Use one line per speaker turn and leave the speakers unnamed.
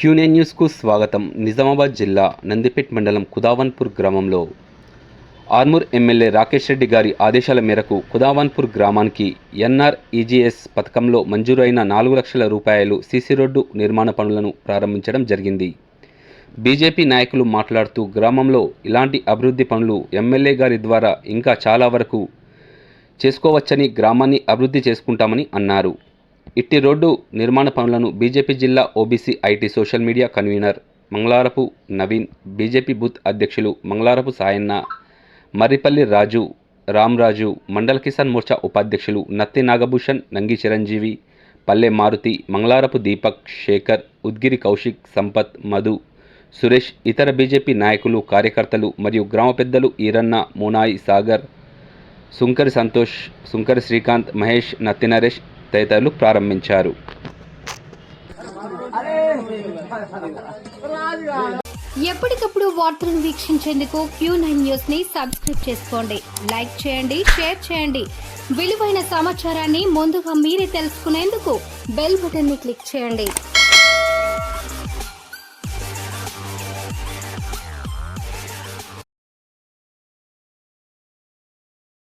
క్యూనే న్యూస్కు స్వాగతం. నిజామాబాద్ జిల్లా నందిపేట్ మండలం కుదావన్పూర్ గ్రామంలో ఆర్మూర్ ఎమ్మెల్యే రాకేష్ రెడ్డి గారి ఆదేశాల మేరకు కుదావన్పూర్ గ్రామానికి ఎన్ఆర్ఈజీఎస్ పథకంలో మంజూరైన 4 లక్షల రూపాయలు సీసీ రోడ్డు నిర్మాణ పనులను ప్రారంభించడం జరిగింది. బీజేపీ నాయకులు మాట్లాడుతూ గ్రామంలో ఇలాంటి అభివృద్ధి పనులు ఎమ్మెల్యే గారి ద్వారా ఇంకా చాలా వరకు చేసుకోవచ్చని, గ్రామాన్ని అభివృద్ధి చేసుకుంటామని అన్నారు. ఇట్టి రోడ్డు నిర్మాణ పనులను బీజేపీ జిల్లా OBC IT social media convener Mangalarapu Naveen, BJP booth అధ్యక్షులు మంగళారపు సాయన్న, మర్రిపల్లి రాజు, రామరాజు, మండల కిసాన్ మోర్చా ఉపాధ్యక్షులు నత్తి నాగభూషణ్, నంగి చిరంజీవి, పల్లె మారుతి, మంగళారపు దీపక్, శేఖర్, ఉద్గిరి కౌశిక్, సంపత్, మధు, సురేష్, ఇతర బీజేపీ నాయకులు, కార్యకర్తలు మరియు గ్రామ పెద్దలు ఈరన్న, మూనాయి సాగర్, సుంకరి సంతోష్, సుంకరి శ్రీకాంత్, మహేష్, నత్తి నరేష్ తదితరులు ప్రారంభించారు.
ఎప్పటికప్పుడు వార్తలను వీక్షించేందుకు Q9 న్యూస్ ని సబ్స్క్రైబ్ చేసుకోండి, లైక్ చేయండి, షేర్ చేయండి. విలువైన సమాచారాన్ని ముందుగా మీరే తెలుసుకునేందుకు బెల్ బటన్ ని క్లిక్ చేయండి.